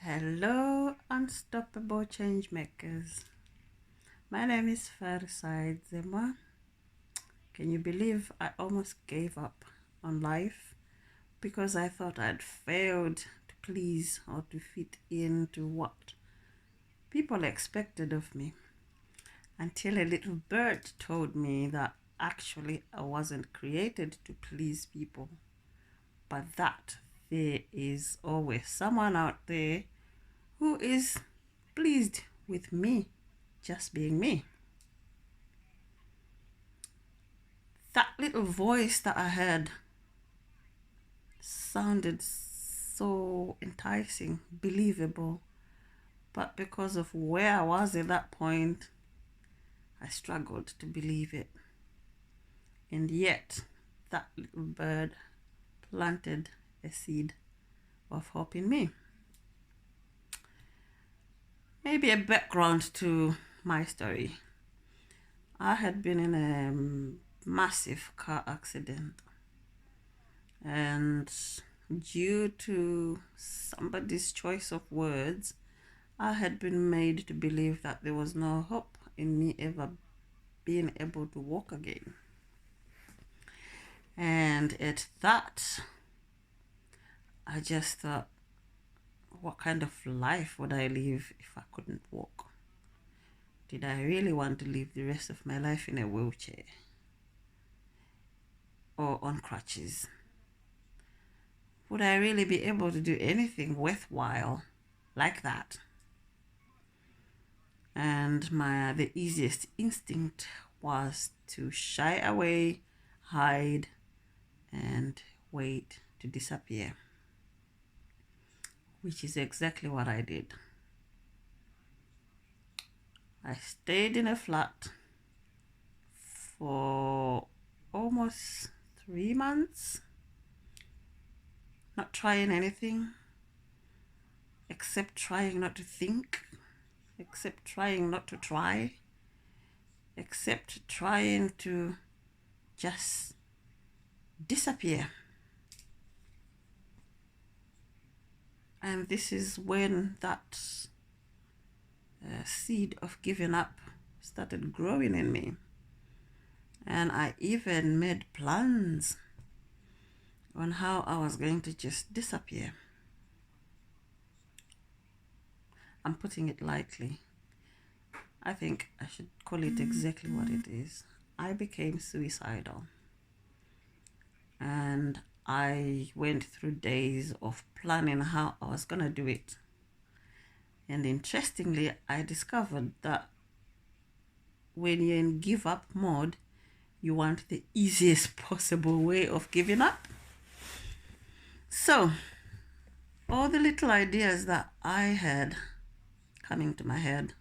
Hello, unstoppable change makers. My name is Farside Zema. Can you believe I almost gave up on life because I thought I'd failed to please or to fit into what people expected of me? Until a little bird told me that actually I wasn't created to please people, but that there is always someone out there who is pleased with me just being me. That little voice that I heard sounded so enticing, believable, but because of where I was at that point, I struggled to believe it. And yet, that little bird planted a seed of hope in me. Maybe a background to my story. I had been in a massive car accident, and due to somebody's choice of words, I had been made to believe that there was no hope in me ever being able to walk again. And at that, I just thought, what kind of life would I live if I couldn't walk? Did I really want to live the rest of my life in a wheelchair or on crutches? Would I really be able to do anything worthwhile like that? And the easiest instinct was to shy away, hide, and wait to disappear, which is exactly what I did. I stayed in a flat for almost 3 months, not trying anything, except trying not to think, except trying not to try, except trying to just disappear. And this is when that seed of giving up started growing in me. And I even made plans on how I was going to just disappear. I'm putting it lightly. I think I should call it exactly what it is. I became suicidal. And I went through days of planning how I was going to do it. And interestingly, I discovered that when you're in give up mode, you want the easiest possible way of giving up. So, all the little ideas that I had coming to my head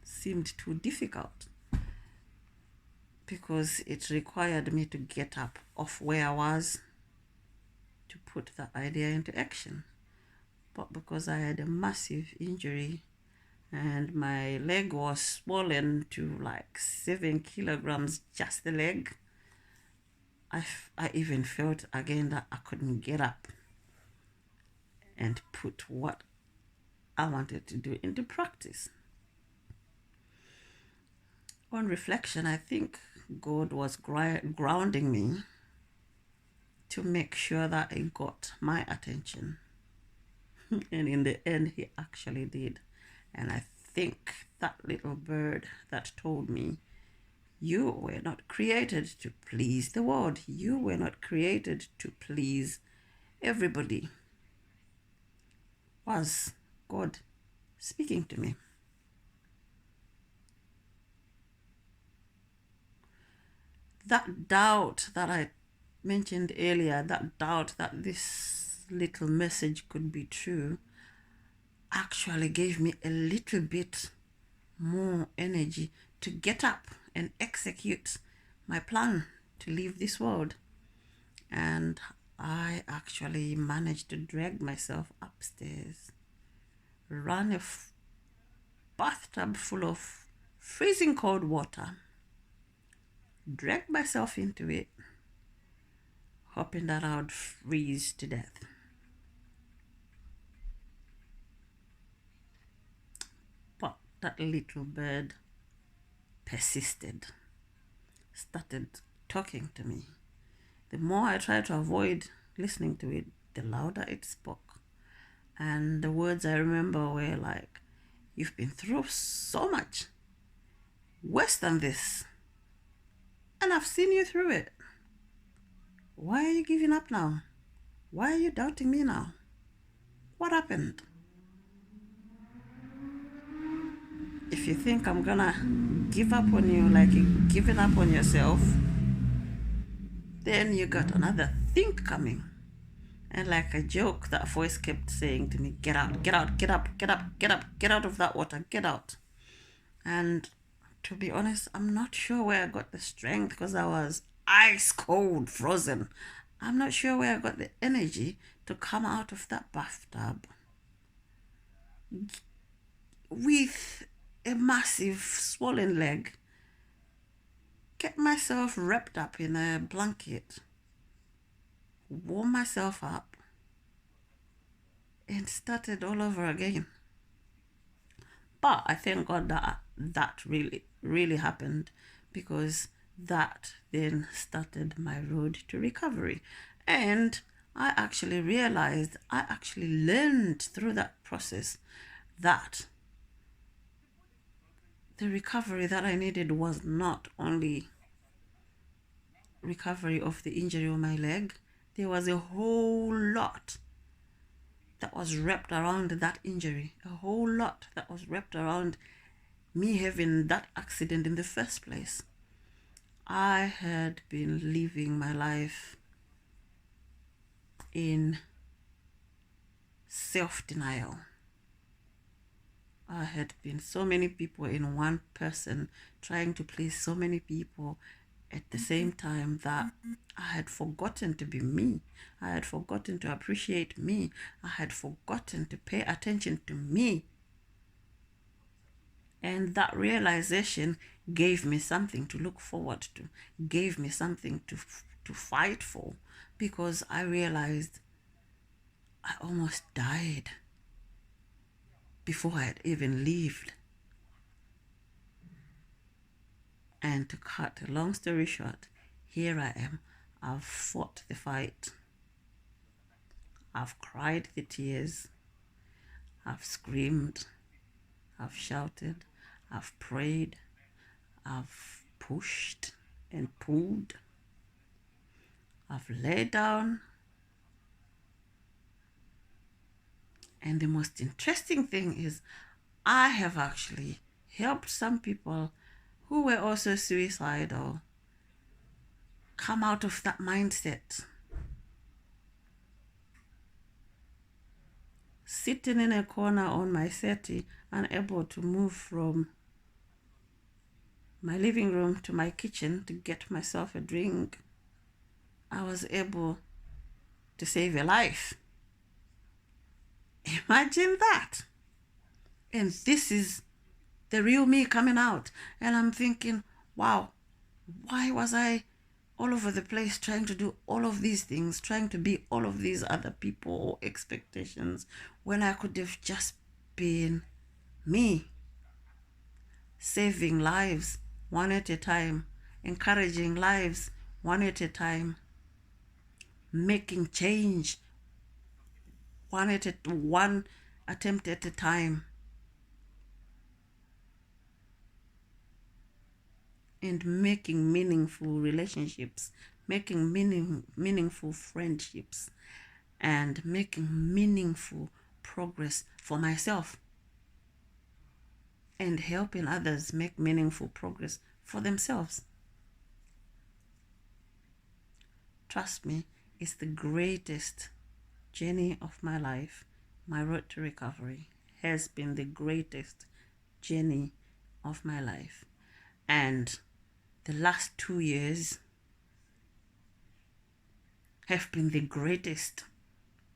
seemed too difficult because it required me to get up off where I was to put that idea into action. But because I had a massive injury and my leg was swollen to like 7 kilograms, just the leg, I even felt again that I couldn't get up and put what I wanted to do into practice. On reflection, I think God was grounding me to make sure that it got my attention. And in the end, he actually did. And I think that little bird that told me, you were not created to please the world. You were not created to please everybody, was God speaking to me. That doubt that I mentioned earlier, that doubt that this little message could be true, actually gave me a little bit more energy to get up and execute my plan to leave this world. And I actually managed to drag myself upstairs, run a bathtub full of freezing cold water, drag myself into it, hoping that I would freeze to death. that little bird persisted, started talking to me. The more I tried to avoid listening to it, the louder it spoke. And the words I remember were like, "You've been through so much, worse than this, and I've seen you through it. Why are you giving up now? Why are you doubting me now? What happened? If you think I'm gonna give up on you like you're giving up on yourself, then you got another thing coming." And like a joke, that voice kept saying to me, "Get out, get out, get up, get up, get up, get out of that water, get out." And to be honest, I'm not sure where I got the strength, because I was ice cold, frozen. I'm not sure where I got the energy to come out of that bathtub with a massive swollen leg, get myself wrapped up in a blanket, warm myself up, and started all over again. But I thank God that that really happened, because that then started my road to recovery. And I actually realized, I actually learned through that process that the recovery that I needed was not only recovery of the injury on my leg. There was a whole lot that was wrapped around that injury, a whole lot that was wrapped around me having that accident in the first place. I had been living my life in self-denial. I had been so many people in one person, trying to please so many people at the same time, that I had forgotten to be me. I had forgotten to appreciate me. I had forgotten to pay attention to me. And that realization gave me something to look forward to, gave me something to fight for, because I realized I almost died before I had even lived. And to cut a long story short, here I am. I've fought the fight. I've cried the tears. I've screamed. I've shouted. I've prayed. I've pushed and pulled. I've laid down. And the most interesting thing is, I have actually helped some people who were also suicidal come out of that mindset. Sitting in a corner on my settee, unable to move from my living room to my kitchen to get myself a drink, I was able to save a life. Imagine that. And this is the real me coming out. And I'm thinking, wow, why was I all over the place trying to do all of these things, trying to be all of these other people or expectations, when I could have just been me, saving lives one at a time, encouraging lives one at a time, making change one attempt at a time, and making meaningful relationships, making meaningful friendships, and making meaningful progress for myself, and helping others make meaningful progress for themselves. Trust me, it's the greatest journey of my life. My road to recovery has been the greatest journey of my life. And the last 2 years have been the greatest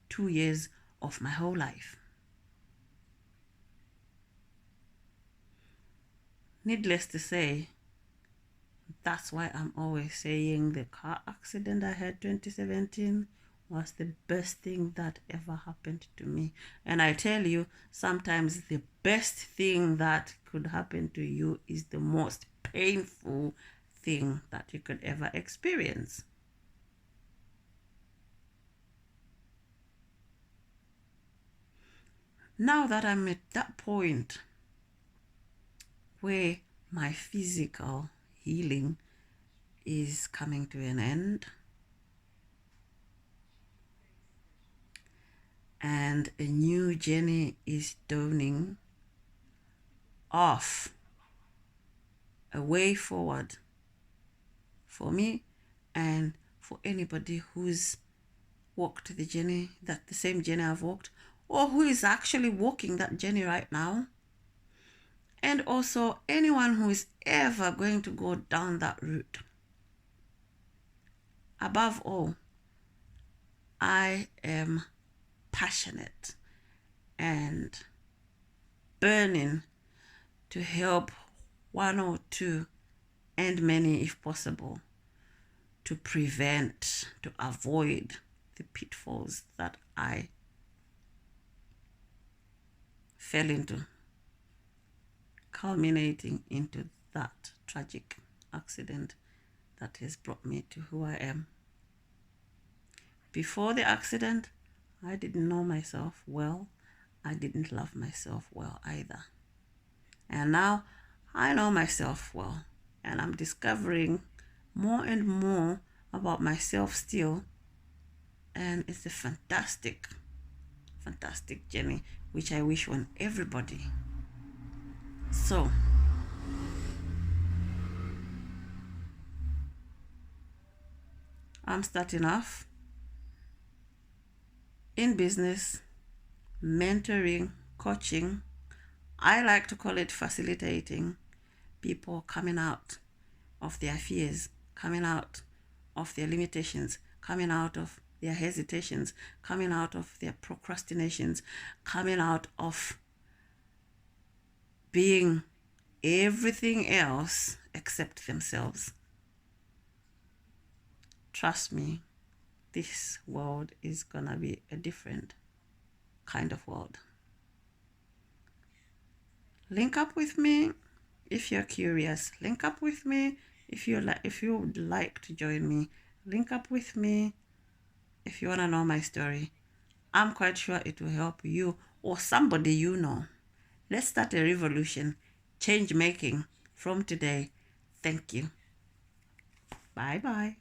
2 years of my whole life. Needless to say, that's why I'm always saying the car accident I had 2017 was the best thing that ever happened to me. And I tell you, sometimes the best thing that could happen to you is the most painful thing that you could ever experience. Now that I'm at that point where my physical healing is coming to an end, and a new journey is dawning off, a way forward for me and for anybody who's walked the journey, that the same journey I've walked, or who is actually walking that journey right now, and also anyone who is ever going to go down that route. Above all, I am passionate and burning to help one or two, and many if possible, to prevent, to avoid the pitfalls that I fell into, culminating into that tragic accident that has brought me to who I am. Before the accident, I didn't know myself well. I didn't love myself well either. And now I know myself well, and I'm discovering more and more about myself still. And it's a fantastic, fantastic journey, which I wish on everybody. So, I'm starting off in business, mentoring, coaching. I like to call it facilitating people coming out of their fears, coming out of their limitations, coming out of their hesitations, coming out of their procrastinations, coming out of being everything else except themselves. Trust me, this world is gonna be a different kind of world. Link up with me if you're curious. Link up with me if you would like to join me. Link up with me if you want to know my story. I'm quite sure it will help you or somebody you know. Let's start a revolution, change making from today. Thank you. Bye bye.